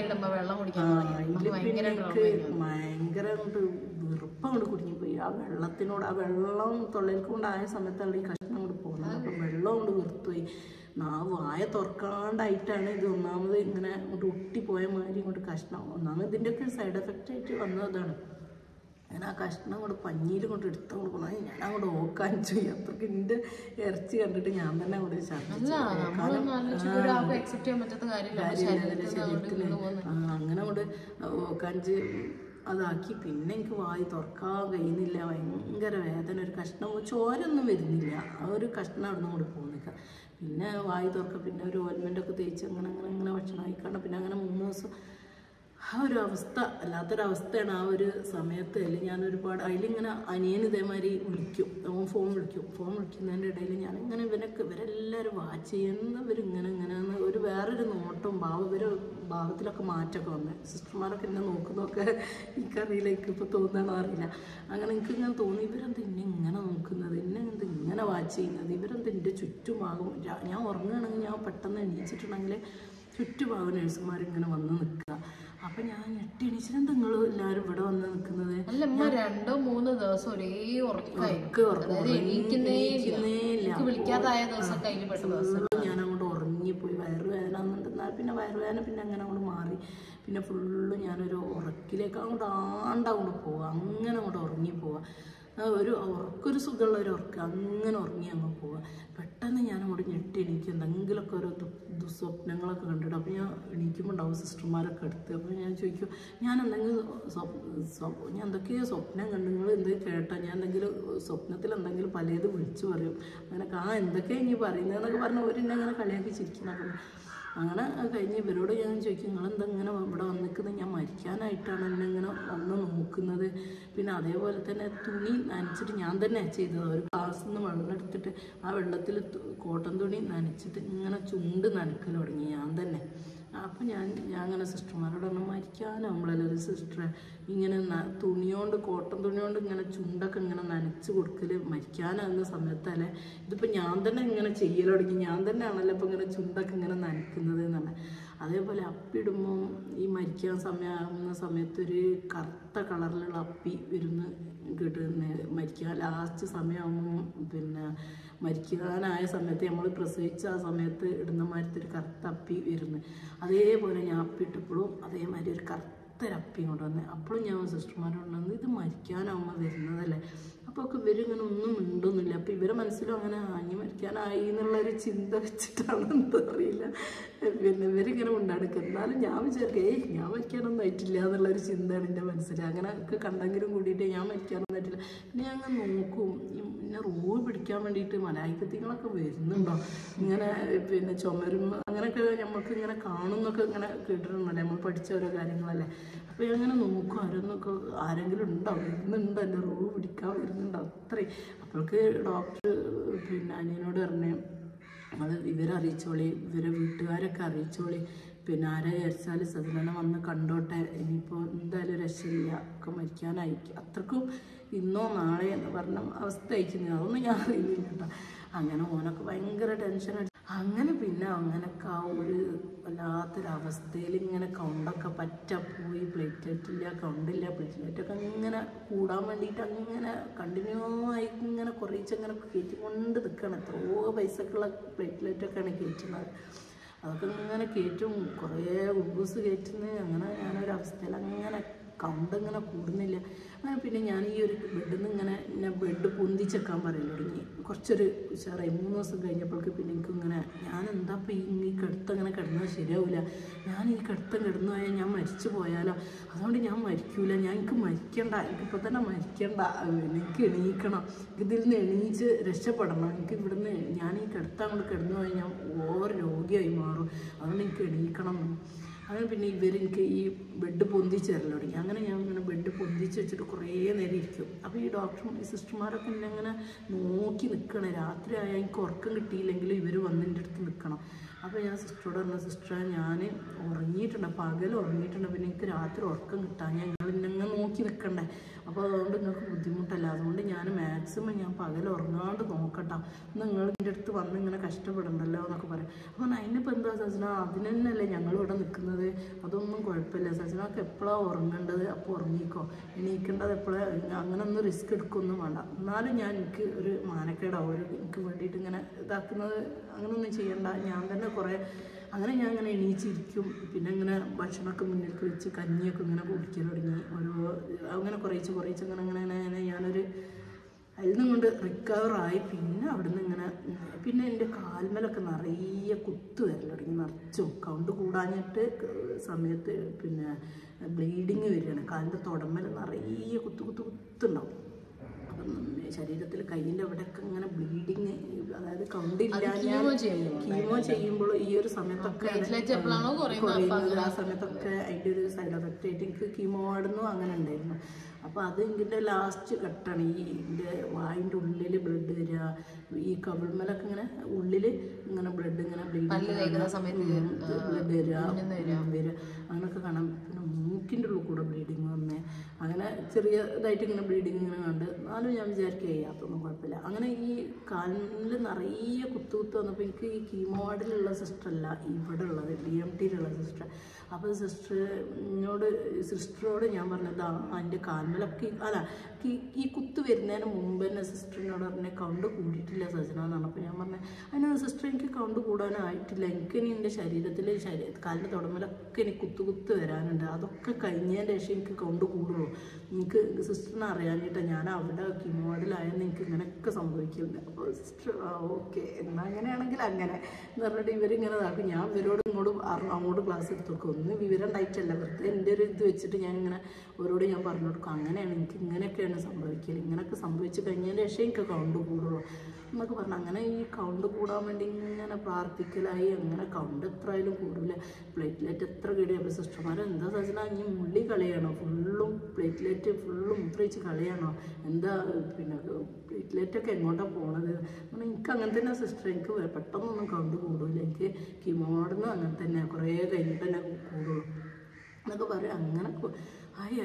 പിന്നെ എനിക്ക് ഭയങ്കര അങ്ങോട്ട് വെറുപ്പം അങ്ങോട്ട് കുടുങ്ങിപ്പോയി. ആ വെള്ളത്തിനോട് ആ വെള്ളം തൊള്ളയിലേക്ക് കൊണ്ടായ സമയത്താണ് ഈ കഷ്ണം അങ്ങോട്ട് പോകുന്നത്. അപ്പം വെള്ളം കൊണ്ട് വെറുത്തുപോയി. നാവ് വായ തുറക്കാണ്ടായിട്ടാണ് ഇത് ഒന്നാമത് ഇങ്ങനെ അങ്ങോട്ട് ഒട്ടിപ്പോയ മാതിരി ഇങ്ങോട്ട് കഷ്ണം. ഒന്നാമത് ഇതിൻ്റെയൊക്കെ സൈഡ് എഫക്റ്റ് ആയിട്ട് വന്നതാണ്. ഞാൻ ആ കഷ്ണം കൊണ്ട് പഞ്ഞിയിൽ കൊണ്ട് എടുത്ത് കൊടുക്കണം. ഞാൻ അങ്ങോട്ട് ഓക്കാനിച്ചു. അത്രയ്ക്ക് എൻ്റെ ഇറച്ചി കണ്ടിട്ട് ഞാൻ തന്നെ അങ്ങോട്ട് ശരീരത്തിൽ അങ്ങനെ അങ്ങോട്ട് ഓക്കാനിച്ച് അതാക്കി. പിന്നെ എനിക്ക് വായി തുറക്കാൻ കഴിയുന്നില്ല, ഭയങ്കര വേദന. ഒരു കഷ്ണം ചോരൊന്നും വരുന്നില്ല, ആ ഒരു കഷ്ണം അവിടെ നിന്ന് കൂടി പോകുന്നില്ല. പിന്നെ വായി തുറക്കുക, പിന്നെ ഒരു ഓയിൻമെൻ്റൊക്കെ തേച്ച് അങ്ങനെ ഭക്ഷണം കഴിക്കണം. പിന്നെ അങ്ങനെ 3 ദിവസം ആ ഒരു അവസ്ഥ അല്ലാത്തൊരവസ്ഥയാണ് ആ ഒരു സമയത്ത്. അല്ലെങ്കിൽ ഞാൻ ഒരുപാട് അതിലിങ്ങനെ അനിയൻ ഇതേമാതിരി വിളിക്കും, ഫോൺ വിളിക്കുന്നതിൻ്റെ ഇടയിൽ ഞാനിങ്ങനെ ഇവരെല്ലാവരും വാച്ച് ചെയ്യുന്ന ഇവരിങ്ങനെ ഒരു വേറൊരു നോട്ടം ഭാവത്തിലൊക്കെ മാറ്റമൊക്കെ വന്നു. സിസ്റ്റർമാരൊക്കെ എന്നെ നോക്കുന്നതൊക്കെ എനിക്കറിയില്ല, എനിക്കിപ്പോൾ തോന്നണോ അറിയില്ല. അങ്ങനെ എനിക്കിങ്ങനെ തോന്നി ഇവരെന്താ ഇങ്ങനെ നോക്കുന്നത്, എന്നെന്താ ഇങ്ങനെ വാച്ച് ചെയ്യുന്നത്, ഇവരെന്താ എൻ്റെ ചുറ്റുമാകും. ഞാൻ ഉറങ്ങുകയാണെങ്കിൽ ഞാൻ പെട്ടെന്ന് എണീച്ചിട്ടുണ്ടെങ്കിൽ ചുറ്റുഭാഗം നഴ്സുമാരിങ്ങനെ വന്ന് നിൽക്കുക. അപ്പം ഞാൻ ഞെട്ടി എണീച്ചിട്ട് നിങ്ങൾ എല്ലാവരും ഇവിടെ വന്ന് നിൽക്കുന്നത്. അല്ല 2-3 ദിവസം ഒരേ ഞാൻ അങ്ങോട്ട് ഉറങ്ങിപ്പോയി. വയറുവേദന എന്നുണ്ടെന്നാൽ പിന്നെ വയറുവേദന പിന്നെ അങ്ങനെ അങ്ങോട്ട് മാറി. പിന്നെ ഫുള്ള് ഞാനൊരു ഉറക്കിലേക്ക് അങ്ങോട്ട് പോവുക, അങ്ങനെ അങ്ങോട്ട് ഉറങ്ങിപ്പോവുക. ഒരു സുഖമുള്ള ഒരു ഉറക്കം, അങ്ങനെ ഉറങ്ങി അങ്ങ് പോവുക. പെട്ടെന്ന് ഞാൻ അങ്ങോട്ട് ഞെട്ടി എണീക്കും, എന്തെങ്കിലുമൊക്കെ ഓരോ ദുസ്വപ്നങ്ങളൊക്കെ കണ്ടിട്ട്. അപ്പോൾ ഞാൻ എണീക്കുമ്പോൾ ഉണ്ടാവും സിസ്റ്റർമാരൊക്കെ എടുത്ത്. അപ്പോൾ ഞാൻ ചോദിക്കും ഞാൻ എന്തൊക്കെയോ സ്വപ്നം കണ്ടു, നിങ്ങൾ എന്തെങ്കിലും കേട്ടോ, ഞാൻ എന്തെങ്കിലും സ്വപ്നത്തിൽ എന്തെങ്കിലും പലത് വിളിച്ചു പറയും. അങ്ങനെ എന്തൊക്കെയാണ് ഇനി പറയുന്നതെന്നൊക്കെ പറഞ്ഞ് അവരെന്നെ അങ്ങനെ കളിയാക്കി ചിരിക്കുന്നൊക്കെ. അങ്ങനെ കഴിഞ്ഞ് ഇവരോട് ഞാൻ ചോദിക്കും, നിങ്ങളെന്താ ഇങ്ങനെ ഇവിടെ വന്നിക്കുന്നത്, ഞാൻ മരിക്കാനായിട്ടാണ് എന്നെ ഇങ്ങനെ വന്ന് നോക്കുന്നത്. പിന്നെ അതേപോലെ തന്നെ തുണി നനച്ചിട്ട് ഞാൻ തന്നെ ചെയ്തത്. ഒരു ഗ്ലാസ്സിൽ നിന്ന് വെള്ളം എടുത്തിട്ട് ആ വെള്ളത്തിൽ കോട്ടൺ തുണി നനച്ചിട്ട് ഇങ്ങനെ ചുണ്ട് നനക്കൽ തുടങ്ങി ഞാൻ തന്നെ. അപ്പം ഞാൻ അങ്ങനെ സിസ്റ്റർമാരോടൊന്നും മരിക്കാനാവുമ്പോഴല്ലേ ഒരു സിസ്റ്ററെ ഇങ്ങനെ തുണിയോണ്ട് കോട്ടൺ തുണിയോണ്ട് ഇങ്ങനെ ചുണ്ടൊക്കെ ഇങ്ങനെ നനച്ച് കൊടുക്കൽ മരിക്കാനാകുന്ന സമയത്തല്ലേ. ഇതിപ്പോൾ ഞാൻ തന്നെ ഇങ്ങനെ ചെയ്യൽ തുടങ്ങി, ഞാൻ തന്നെ ആണല്ലോ ഇപ്പം ഇങ്ങനെ ചുണ്ടൊക്കെ ഇങ്ങനെ നനക്കുന്നത് എന്നാണ്. അതേപോലെ അപ്പിടുമ്പോൾ ഈ മരിക്കാൻ സമയമാകുന്ന സമയത്ത് ഒരു കറുത്ത കളറിലുള്ള അപ്പി വരുന്ന കേട്ടിരുന്നത്. മരിക്കാൻ ലാസ്റ്റ് സമയമാകുമ്പോൾ പിന്നെ മരിക്കാനായ സമയത്ത് നമ്മൾ പ്രസവിച്ച ആ സമയത്ത് ഇടുന്ന മാതിരത്തെ ഒരു കറുത്ത അപ്പി വരുന്നത്. അതേപോലെ ഞാൻ അപ്പിട്ടപ്പോഴും അതേമാതിരി ഒരു കറുത്തൊരപ്പി കൊണ്ട് വന്ന്. അപ്പോഴും ഞാൻ സിസ്റ്റർമാരോട് വന്ന് ഇത് മരിക്കാനാവുമ്പോൾ വരുന്നതല്ലേ. അപ്പോൾ ഒക്കെ ഇവരിങ്ങനെ ഒന്നും മിണ്ടൊന്നുമില്ല. അപ്പോൾ ഇവരെ മനസ്സിലും അങ്ങനെ ആഞ്ഞു മരിക്കാനായി എന്നുള്ളൊരു ചിന്ത വെച്ചിട്ടാണ് എന്താ അറിയില്ല. പിന്നെ ഇവരിങ്ങനെ ഉണ്ടാടുക്കുക. എന്നാലും ഞാൻ വിചാരിക്കും ഞാൻ മരിക്കാനൊന്നും ആയിട്ടില്ല എന്നുള്ളൊരു ചിന്തയാണ് എൻ്റെ മനസ്സിൽ. അങ്ങനെ ഒക്കെ കണ്ടെങ്കിലും കൂടിയിട്ട് ഞാൻ മരിക്കാനൊന്നും ആയിട്ടില്ല. പിന്നെ ഞാൻ അങ്ങനെ നോക്കും, പിന്നെ റൂഹ് പിടിക്കാൻ വേണ്ടിയിട്ട് മലായിക്കത്തികളൊക്കെ വരുന്നുണ്ടോ ഇങ്ങനെ, പിന്നെ ചുമരും അങ്ങനെയൊക്കെ നമുക്ക് ഇങ്ങനെ കാണുന്നൊക്കെ ഇങ്ങനെ കേട്ടിട്ടുണ്ടല്ലേ, നമ്മൾ പഠിച്ച ഓരോ കാര്യങ്ങളല്ലേ. അപ്പോൾ അങ്ങനെ നോക്കും ആരൊന്നൊക്കെ ആരെങ്കിലും ഉണ്ടോ, വരുന്നുണ്ടോ, എൻ്റെ റൂഹ് പിടിക്കാൻ വരുന്നുണ്ടോ അത്രയും. അപ്പോഴേക്ക് ഡോക്ടർ പിന്നെ അനിയനോട് പറഞ്ഞു, അത് ഇവരെ അറിയിച്ചോളി, ഇവരെ വീട്ടുകാരൊക്കെ അറിയിച്ചോളി, പിന്നെ ആരെ വിചാരിച്ചാൽ സജന വന്ന് കണ്ടോട്ടെ, ഇനിയിപ്പോൾ എന്തായാലും രക്ഷയില്ല, ഒക്കെ മരിക്കാനായി. അത്രക്കും ഇന്നോ നാളെ എന്ന് പറഞ്ഞ അവസ്ഥ അയക്കുന്നത് അതൊന്നും ഞാൻ അറിയില്ല കേട്ടോ. അങ്ങനെ ഓനൊക്കെ ഭയങ്കര ടെൻഷൻ അടിച്ചു. അങ്ങനെ പിന്നെ അങ്ങനെയൊക്കെ ആ ഒരു വല്ലാത്തൊരവസ്ഥയിൽ ഇങ്ങനെ കൗണ്ടൊക്കെ പോയി, പ്ലേറ്റ്ലെറ്റ് ഇല്ല, കൗണ്ടില്ല, പ്ലേറ്റ്ലെറ്റൊക്കെ ഇങ്ങനെ കൂടാൻ വേണ്ടിയിട്ട് അങ്ങനെ കണ്ടിന്യൂ ആയി ഇങ്ങനെ കുറേച്ചങ്ങനെ കയറ്റിക്കൊണ്ട് നിൽക്കണം. എത്രയോ പൈസക്കുള്ള പ്ലേറ്റ്ലെറ്റൊക്കെയാണ് കയറ്റുന്നത്. അതൊക്കെ ഇങ്ങനെ കയറ്റും, കുറേ ഉബൂസ് കയറ്റുന്നത്. അങ്ങനെ ഞാനൊരവസ്ഥയിൽ അങ്ങനെ കൗണ്ട് ഇങ്ങനെ കൂടുന്നില്ല. അങ്ങനെ പിന്നെ ഞാൻ ഈ ഒരു ബെഡിൽ നിന്ന് ഇങ്ങനെ ബെഡ് പൊന്തിച്ചെക്കാൻ പറയൽ തുടങ്ങി. കുറച്ചൊരു ഉഷാറായി. 3 ദിവസം കഴിഞ്ഞപ്പോഴേക്ക് പിന്നെ എനിക്കിങ്ങനെ ഞാൻ എന്താ ഇപ്പം ഈ കിടത്തം ഇങ്ങനെ കിടന്നാൽ ശരിയാവില്ല, ഞാൻ ഈ കിടത്തം കിടന്നു പോയാൽ ഞാൻ മരിച്ചു പോയാലോ, അതുകൊണ്ട് ഞാൻ മരിക്കൂല, എനിക്ക് മരിക്കണ്ട, എനിക്കിപ്പോൾ തന്നെ മരിക്കണ്ട, എനിക്ക് എണീക്കണം, ഇതിൽ നിന്ന് എണീച്ച് രക്ഷപ്പെടണം, എനിക്ക് ഇവിടുന്ന് ഞാൻ ഈ കിടത്തം കൊണ്ട് കിടന്നു പോയാൽ ഞാൻ ഓവർ രോഗിയായി മാറും, അതുകൊണ്ട് എനിക്ക് എണീക്കണം. അങ്ങനെ പിന്നെ ഇവരെനിക്ക് ഈ ബെഡ് പൊന്തിച്ച് തരൽ തുടങ്ങി. അങ്ങനെ ഞാൻ ഇങ്ങനെ ബെഡ് പൊന്തിച്ച് വെച്ചിട്ട് കുറേ നേരം ഇരിക്കും. അപ്പോൾ ഈ ഡോക്ടറും ഈ സിസ്റ്റർമാരൊക്കെ എന്നെ അങ്ങനെ നോക്കി നിൽക്കണം. രാത്രി ആയാൽ എനിക്ക് ഉറക്കം കിട്ടിയില്ലെങ്കിലും ഇവർ വന്ന് എൻ്റെ അടുത്ത് നിൽക്കണം. അപ്പോൾ ഞാൻ സിസ്റ്ററോട് പറഞ്ഞു, സിസ്റ്ററെ ഞാൻ ഉറങ്ങിയിട്ടുണ്ട്, പകൽ ഉറങ്ങിയിട്ടുണ്ട്, പിന്നെ എനിക്ക് രാത്രി ഉറക്കം കിട്ടാൻ ഞങ്ങൾ ഇന്നെ നോക്കി നിൽക്കണ്ടേ, അപ്പോൾ അതുകൊണ്ട് നിങ്ങൾക്ക് ബുദ്ധിമുട്ടല്ല, അതുകൊണ്ട് ഞാൻ മാക്സിമം ഞാൻ പകൽ ഉറങ്ങാണ്ട് നോക്കട്ടോ, നിങ്ങൾ എൻ്റെ അടുത്ത് വന്ന് ഇങ്ങനെ കഷ്ടപ്പെടണ്ടല്ലോ എന്നൊക്കെ പറയും. അപ്പോൾ അതിനിപ്പോൾ എന്താ സജന, അതിന് തന്നെയല്ലേ ഞങ്ങളിവിടെ നിൽക്കുന്നത്, അതൊന്നും കുഴപ്പമില്ല, സജനക്ക് എപ്പോഴാണ് ഉറങ്ങേണ്ടത് അപ്പോൾ ഉറങ്ങിക്കോ, എണീക്കേണ്ടത് എപ്പോഴാണ്, അങ്ങനെ ഒന്നും റിസ്ക് എടുക്കൊന്നും വേണ്ട, എന്നാലും ഞാൻ എനിക്ക് ഒരു മാനക്കേടാവും, എനിക്ക് വേണ്ടിയിട്ട് ഇങ്ങനെ ഇതാക്കുന്നത്, അങ്ങനെയൊന്നും ചെയ്യണ്ട, ഞാൻ തന്നെ കുറേ അങ്ങനെ ഞാൻ ഇങ്ങനെ എണീച്ചിരിക്കും. പിന്നെ ഇങ്ങനെ ഭക്ഷണമൊക്കെ മുന്നിൽ വെച്ച് കഞ്ഞിയൊക്കെ ഇങ്ങനെ കുടിക്കാൻ തുടങ്ങി. അങ്ങനെ കുറേച്ച് അങ്ങനെ ഞാനൊരു അതിൽ നിന്ന് കൊണ്ട് റിക്കവറായി. പിന്നെ അവിടുന്ന് ഇങ്ങനെ പിന്നെ എൻ്റെ കാൽമലൊക്കെ നിറയെ കുത്ത് വരൽ തുടങ്ങി, നിറച്ചും കൗണ്ട് കൂടാഞ്ഞിട്ട് സമയത്ത് പിന്നെ ബ്ലീഡിങ് വരികയാണ്. കാലിൻ്റെ തുടമ്മൽ നിറയെ കുത്തുണ്ടാവും. അപ്പം ശരീരത്തിൽ കയ്യിൻ്റെ അവിടെയൊക്കെ ഇങ്ങനെ ബ്ലീഡിങ്, അതായത് കൗണ്ടില്ല. കീമോ ചെയ്യുമ്പോൾ ഈ ഒരു സമയത്തൊക്കെ കുറയുന്നത്, ആ സമയത്തൊക്കെ അതിൻ്റെ ഒരു സൈഡ് എഫക്റ്റ് ആയിട്ട് എനിക്ക് കീമോ ആടുന്നു അങ്ങനെ ഉണ്ടായിരുന്നു. അപ്പോൾ അത് ഇതിൻ്റെ ലാസ്റ്റ് ഘട്ടമാണ്. ഈ ഇതിൻ്റെ വായിൻ്റെ ഉള്ളിൽ ബ്ലഡ് വരിക, ഈ കവിൾമലൊക്കെ ഇങ്ങനെ ഉള്ളിൽ ഇങ്ങനെ ബ്ലഡ് ഇങ്ങനെ ബ്ലഡ് വരിക അങ്ങനെയൊക്കെ കാണാം. പിന്നെ മൂക്കിൻ്റെ ഉള്ളിൽ കൂടെ ബ്ലീഡിങ് വന്നേ, അങ്ങനെ ചെറിയതായിട്ട് ഇങ്ങനെ ബ്ലീഡിങ് ഇങ്ങനെ കണ്ട്. എന്നാലും ഞാൻ വിചാരിക്കുക ചെയ്യാത്തൊന്നും കുഴപ്പമില്ല. അങ്ങനെ ഈ കാലിൽ നിറയെ കുത്ത് വന്നപ്പോൾ എനിക്ക് ഈ കീമോ വാർഡിലുള്ള സിസ്റ്ററല്ല ഇവിടെ ഉള്ളത്, DMTയിലുള്ള സിസ്റ്റർ. അപ്പോൾ സിസ്റ്ററോട് ഞാൻ പറഞ്ഞത് എൻ്റെ കാൽമലൊക്കെ ഈ കുത്ത് വരുന്നതിന് മുമ്പ് തന്നെ സിസ്റ്ററിനോട് പറഞ്ഞ കൗണ്ട് കൂടിയിട്ടില്ല സജന എന്നാണ്. അപ്പോൾ ഞാൻ പറഞ്ഞത് അതിനാണ് സിസ്റ്റർ, എനിക്ക് കൗണ്ട് കൂടാനായിട്ടില്ല, എനിക്കിനി എൻ്റെ ശരീരത്തിൽ കാലിൻ്റെ തുടമലൊക്കെ എനിക്ക് കുത്ത് വരാനുണ്ട്, അതൊക്കെ കഴിഞ്ഞതിൻ്റെ ശേഷം എനിക്ക് കൗണ്ട് കൂടുള്ളൂ, എനിക്ക് സിസ്റ്ററിനെ അറിയാഞ്ഞിട്ട് ഞാൻ അവിടെ കീമോ വാർഡിലായെന്ന് എനിക്ക് എനിക്ക് ഇങ്ങനെയൊക്കെ സംഭവിക്കുന്നുണ്ട്. അപ്പോൾ സിസ്റ്റർ ഓക്കെ എന്നാൽ അങ്ങനെയാണെങ്കിൽ അങ്ങനെ എന്ന് പറഞ്ഞിട്ട് ഇവരിങ്ങനെ ഇതാക്കും. ഞാൻ ഇവരോട് അങ്ങോട്ട് ക്ലാസ് എടുത്ത് കൊടുക്കും. ഒന്നും വിവരം ഉണ്ടായിട്ടല്ല, വെറുതെ എൻ്റെ ഒരു ഇത് വെച്ചിട്ട് ഞാൻ ഇങ്ങനെ ഓരോട് ഞാൻ പറഞ്ഞു കൊടുക്കും. അങ്ങനെയാണ് എനിക്ക് ഇങ്ങനെയൊക്കെയാണ് സംഭവിക്കൽ, ഇങ്ങനെയൊക്കെ സംഭവിച്ച് കഴിഞ്ഞതിന് ശേഷം എനിക്ക് കൗണ്ട് കൂടുള്ളൂ എന്നൊക്കെ പറഞ്ഞു. അങ്ങനെ ഈ കൗണ്ട് കൂടാൻ വേണ്ടി ഇങ്ങനെ പ്രാർത്ഥിക്കലായി. അങ്ങനെ കൗണ്ട് എത്രയായാലും കൂടില്ല. പ്ലേറ്റ്ലെറ്റ് എത്ര കേടിയാണ്. അപ്പോൾ സിസ്റ്റർമാർ എന്താ സജന ഇനി മുള്ളി കളയാണോ, ഫുള്ളും പ്ലേറ്റ്ലെറ്റ് ഫുള്ളും മുത്രയിച്ച് കളയാണോ, എന്താ പിന്നെ പ്ലേറ്റ്ലെറ്റൊക്കെ എങ്ങോട്ടാണ് പോണത്? എനിക്ക് അങ്ങനെ തന്നെ സിസ്റ്റർ, എനിക്ക് പെട്ടെന്നൊന്നും കൗണ്ട് കൂടില്ല. എനിക്ക് കീമോടുന്ന് അങ്ങനെ തന്നെ കുറേ കഴിഞ്ഞിട്ട് തന്നെ കൂടുള്ളൂ എന്നൊക്കെ പറയും. അങ്ങനെ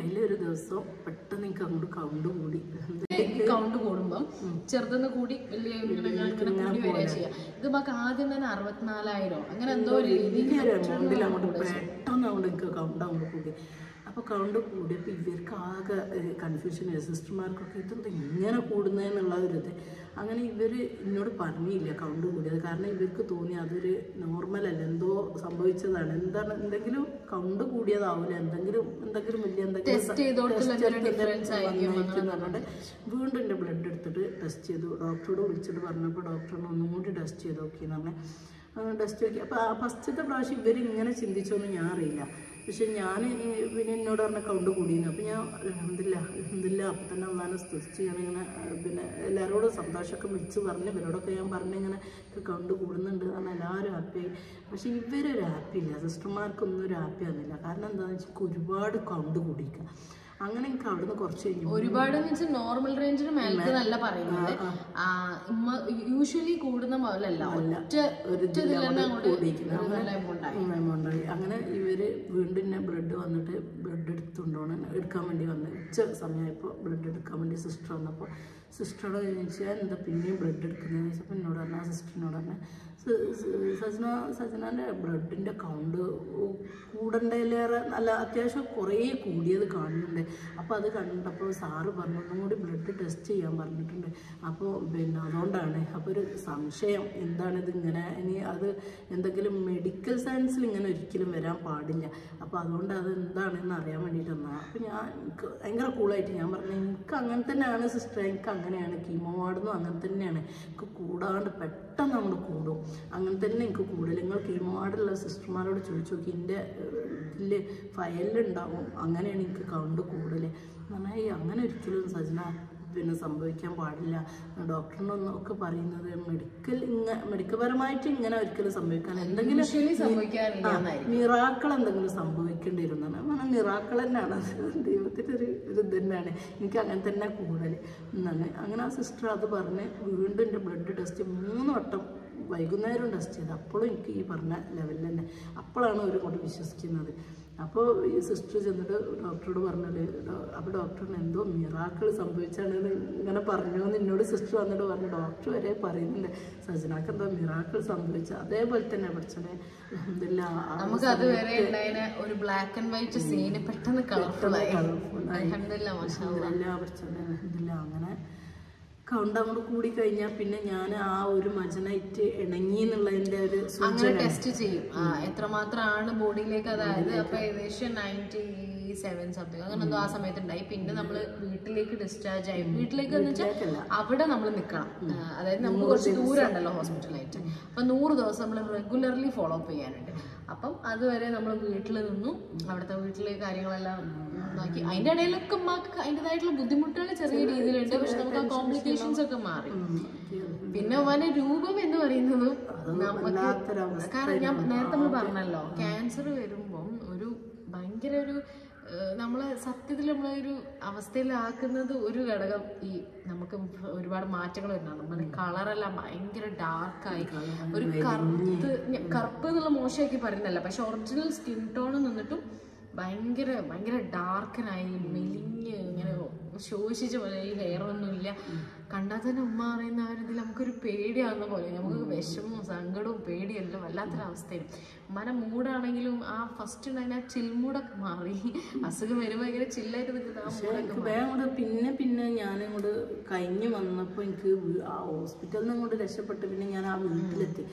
അതിലൊരു ദിവസം പെട്ടെന്ന് എനിക്ക് അങ്ങോട്ട് കൗണ്ട് കൂടി. കൗണ്ട് കൂടുമ്പം ചെറുതെന്ന് കൂടി വലിയ വരിക ചെയ്യാം. ഇത് നമുക്ക് ആദ്യം തന്നെ 64,000 അങ്ങനെ എന്തോ ഒരു എമൗണ്ടിൽ അങ്ങോട്ട് പെട്ടെന്ന് അങ്ങോട്ട് എനിക്ക് കൗണ്ട് അങ്ങോട്ട് കൂടി. അപ്പോൾ കൗണ്ട് കൂടിയപ്പോൾ ഇവർക്ക് ആകെ കൺഫ്യൂഷൻ, സിസ്റ്റർമാർക്കൊക്കെ ഇതെന്താ ഇങ്ങനെ കൂടുന്നതെന്നുള്ള ഒരു ഇത്. അങ്ങനെ ഇവർ എന്നോട് പറഞ്ഞില്ല കൗണ്ട് കൂടിയത്. കാരണം ഇവർക്ക് തോന്നി അതൊരു നോർമലല്ല, എന്തോ സംഭവിച്ചതാണ്, എന്തെങ്കിലും കൗണ്ട് കൂടിയതാവില്ല, എന്തെങ്കിലും വലിയ പറഞ്ഞിട്ട് വീണ്ടും എൻ്റെ ബ്ലഡ് എടുത്തിട്ട് ടെസ്റ്റ് ചെയ്തു. ഡോക്ടറോട് വിളിച്ചിട്ട് പറഞ്ഞപ്പോൾ ഡോക്ടറിനെ ഒന്നും കൂടി ടെസ്റ്റ് ചെയ്ത് നോക്കിയെന്ന് പറഞ്ഞാൽ ടെസ്റ്റ് നോക്കി. അപ്പോൾ ആ ഫസ്റ്റത്തെ പ്രാവശ്യം ഇവരിങ്ങനെ ചിന്തിച്ചോന്നും ഞാൻ അറിയില്ല. പക്ഷെ ഞാൻ പിന്നെ എന്നോട് പറഞ്ഞ കൗണ്ട് കൂടിയിരുന്നു. അപ്പോൾ ഞാൻ എന്തില്ല അപ്പം തന്നെ ഒന്നാലും സ്തുതിച്ച് ഞാനിങ്ങനെ പിന്നെ എല്ലാവരോടും സന്തോഷമൊക്കെ വിളിച്ച് പറഞ്ഞ് ഇവരോടൊക്കെ ഞാൻ പറഞ്ഞിങ്ങനെ കൗണ്ട് കൂടുന്നുണ്ട് കാരണം എല്ലാവരും ഹാപ്പിയായി. പക്ഷെ ഇവരൊരു ഹാപ്പിയില്ല, സിസ്റ്റർമാർക്കൊന്നും ഒരു ഹാപ്പി ആകുന്നില്ല. കാരണം എന്താണെന്ന് വെച്ചാൽ ഒരുപാട് കൗണ്ട് കൂടിക്കുക. അങ്ങനെ എനിക്ക് അവിടുന്ന് കുറച്ച് കഴിഞ്ഞു ഒരുപാട് നോർമൽ റേഞ്ചിന് മേൽക്ക് നല്ല പറയുന്നത്. യൂഷ്വലി കൂടുന്ന പോലല്ല, എമൗണ്ടായി. അങ്ങനെ ഇവര് വീണ്ടും എന്നെ ബ്ലഡ് വന്നിട്ട് ബ്ലഡ് എടുക്കാൻ വേണ്ടി വന്ന് ഉച്ച സമയമായപ്പോൾ ബ്ലഡ് എടുക്കാൻ വേണ്ടി സിസ്റ്റർ വന്നപ്പോൾ സിസ്റ്ററോട് ചോദിച്ചാൽ എന്താ പിന്നെയും ബ്ലഡ് എടുക്കുന്നതെന്ന് ചോദിച്ചപ്പോൾ എന്നോട് പറഞ്ഞാൽ സിസ്റ്ററിനോട് പറഞ്ഞാൽ സജനാൻ്റെ ബ്ലഡിൻ്റെ കൗണ്ട് കൂടേണ്ടതിലേറെ നല്ല അത്യാവശ്യം കുറേ കൂടിയത് കാണുന്നുണ്ട്. അപ്പോൾ അത് കണ്ടപ്പോൾ സാറ് പറഞ്ഞു ഒന്നും കൂടി ബ്ലഡ് ടെസ്റ്റ് ചെയ്യാൻ പറഞ്ഞിട്ടുണ്ട്. അപ്പോൾ പിന്നെ അതുകൊണ്ടാണ് അപ്പോൾ ഒരു സംശയം എന്താണിത് ഇങ്ങനെ, ഇനി അത് എന്തെങ്കിലും മെഡിക്കൽ സയൻസിൽ ഇങ്ങനെ ഒരിക്കലും വരാൻ പാടില്ല. അപ്പോൾ അതുകൊണ്ട് അത് എന്താണെന്ന് അറിയാൻ വേണ്ടിയിട്ട് വന്നാൽ. അപ്പോൾ ഞാൻ ഭയങ്കര കൂളായിട്ട് ഞാൻ പറഞ്ഞു എനിക്ക് അങ്ങനെ തന്നെയാണ് സിസ്റ്റർ, എനിക്ക് അങ്ങനെയാണ് കീമോ വാർഡെന്നും അങ്ങനെ തന്നെയാണ്, എനിക്ക് കൂടാണ്ട് പെട്ടെന്ന് നമ്മൾ കൂടും, അങ്ങനെ തന്നെ എനിക്ക് കൂടുതൽ. നിങ്ങൾ കീമോ വാർഡുള്ള സിസ്റ്റർമാരോട് ചോദിച്ചു നോക്കി, എൻ്റെ ഇതിൽ ഫയലിലുണ്ടാവും, അങ്ങനെയാണ് എനിക്ക് കൗണ്ട് കൂടുതൽ. എന്നാൽ അങ്ങനെ ഒരിക്കലും സജന പിന്നെ സംഭവിക്കാൻ പാടില്ല. ഡോക്ടറിനൊന്നും ഒക്കെ പറയുന്നത് മെഡിക്കൽ പരമായിട്ട് ഇങ്ങനെ ഒരിക്കലും സംഭവിക്കാൻ എന്തെങ്കിലും മിറാക്കൾ എന്തെങ്കിലും സംഭവിക്കേണ്ടി വരുന്നതാണ്. അങ്ങനെ മിറാക്കൾ തന്നെയാണ്, ദൈവത്തിൻ്റെ ഒരു ഇത് തന്നെയാണ്. എനിക്ക് അങ്ങനെ തന്നെ കൂടുതൽ എന്നാണ്. അങ്ങനെ ആ സിസ്റ്റർ അത് പറഞ്ഞ് വീണ്ടും എൻ്റെ ബ്ലഡ് ടെസ്റ്റ് 3 വട്ടം വൈകുന്നേരം ടെസ്റ്റ് ചെയ്ത് അപ്പോഴും എനിക്ക് ഈ പറഞ്ഞ ലെവലിൽ തന്നെ അപ്പോഴാണ് അവർ കൊണ്ട് വിശ്വസിക്കുന്നത്. അപ്പോൾ ഈ സിസ്റ്റർ ചെന്നിട്ട് ഡോക്ടറോട് പറഞ്ഞത്, അപ്പോൾ ഡോക്ടറിന് എന്തോ മിറാക്കൾ സംഭവിച്ചാണ് ഇങ്ങനെ പറഞ്ഞു എന്ന് എന്നോട് സിസ്റ്റർ വന്നിട്ട് പറഞ്ഞു. ഡോക്ടർ വരെ പറയുന്നില്ല സജനാക്ക് എന്തോ മിറാക്കൾ സംഭവിച്ച അതേപോലെ തന്നെ പഠിച്ചനെ നമുക്ക് അതുവരെ ഒരു ബ്ലാക്ക് ആൻഡ് വൈറ്റ് സീന് പെട്ടെന്ന് കളർഫുള്ളായി അങ്ങനെ കൗണ്ട് അങ്ങോട്ട് കൂടി കഴിഞ്ഞാൽ പിന്നെ ഞാൻ ആ ഒരു മജനായിട്ട് ഇണങ്ങി എന്നുള്ളതിന്റെ ഒരു അങ്ങനെ ടെസ്റ്റ് ചെയ്യും എത്രമാത്രമാണ് ബോഡിയിലേക്ക്. അതായത് അപ്പൊ ഏകദേശം 97 സംതിങ് അങ്ങനെ എന്തോ ആ സമയത്ത് ഉണ്ടായി. പിന്നെ നമ്മള് വീട്ടിലേക്ക് ഡിസ്ചാർജ് ആയി. വീട്ടിലേക്ക് എന്ന് വെച്ചാൽ അവിടെ നമ്മൾ നിൽക്കണം. അതായത് നമുക്ക് കുറച്ച് ദൂരം ഉണ്ടല്ലോ ഹോസ്പിറ്റലായിട്ട്. അപ്പൊ 100 ദിവസം നമ്മൾ റെഗുലർലി ഫോളോ അപ്പ് ചെയ്യാനുണ്ട്. അപ്പം അതുവരെ നമ്മൾ വീട്ടിൽ നിന്നു അവിടുത്തെ വീട്ടിലെ കാര്യങ്ങളെല്ലാം നോക്കി. അതിന്റെ ഇടയിലൊക്കെ നമുക്ക് അതിൻ്റെതായിട്ടുള്ള ബുദ്ധിമുട്ടുകൾ ചെറിയ രീതിയിലുണ്ട്. പക്ഷെ നമുക്ക് ആ കോംപ്ലിക്കേഷൻസ് ഒക്കെ മാറി. പിന്നെ അവന്റെ രൂപം എന്ന് പറയുന്നതും നമുക്ക്, കാരണം ഞാൻ നേരത്തെ നമ്മൾ പറഞ്ഞല്ലോ ക്യാൻസർ വരുമ്പം ഒരു ഭയങ്കര ഒരു നമ്മളെ സത്യത്തിൽ നമ്മളൊരു അവസ്ഥയിലാക്കുന്നത് ഒരു ഘടകം ഈ നമുക്ക് ഒരുപാട് മാറ്റങ്ങൾ വരുന്നതാണ്. നമ്മുടെ കളറെല്ലാം ഭയങ്കര ഡാർക്കായി, ഒരു കറുപ്പ് എന്നുള്ള മോശമാക്കി പറയുന്നല്ല, പക്ഷെ ഒറിജിനൽ സ്കിൻ ടോൺ നിന്നിട്ടും ഭയങ്കര ഭയങ്കര ഡാർക്കനായി മെലിഞ്ഞ് ഇങ്ങനെ ശോഷിച്ച പോലെ. ഈ ഹെയറൊന്നുമില്ല. കണ്ടാൽ തന്നെ ഉമ്മ പറയുന്ന ആ ഒരു ഇതിൽ നമുക്കൊരു പേടിയാകുന്ന പോലെ, നമുക്ക് വിഷമവും സങ്കടവും പേടിയെല്ലാം വല്ലാത്തൊരവസ്ഥയും. ഉമ്മാനെ മൂടാണെങ്കിലും ആ ഫസ്റ്റ് ഉണ്ടായിരുന്ന ആ ചിൽമൂടൊക്കെ മാറി. അസുഖം വരുമ്പോൾ ഭയങ്കര ചില്ലായിട്ട് നിൽക്കുന്ന ആ മൂടൊക്കെ പിന്നെ ഞാനിങ്ങോട്ട് കഴിഞ്ഞ് വന്നപ്പോൾ എനിക്ക് ആ ഹോസ്പിറ്റലിൽ നിന്ന് ഇങ്ങോട്ട് രക്ഷപ്പെട്ട് പിന്നെ ഞാൻ ആ വീട്ടിലെത്തി.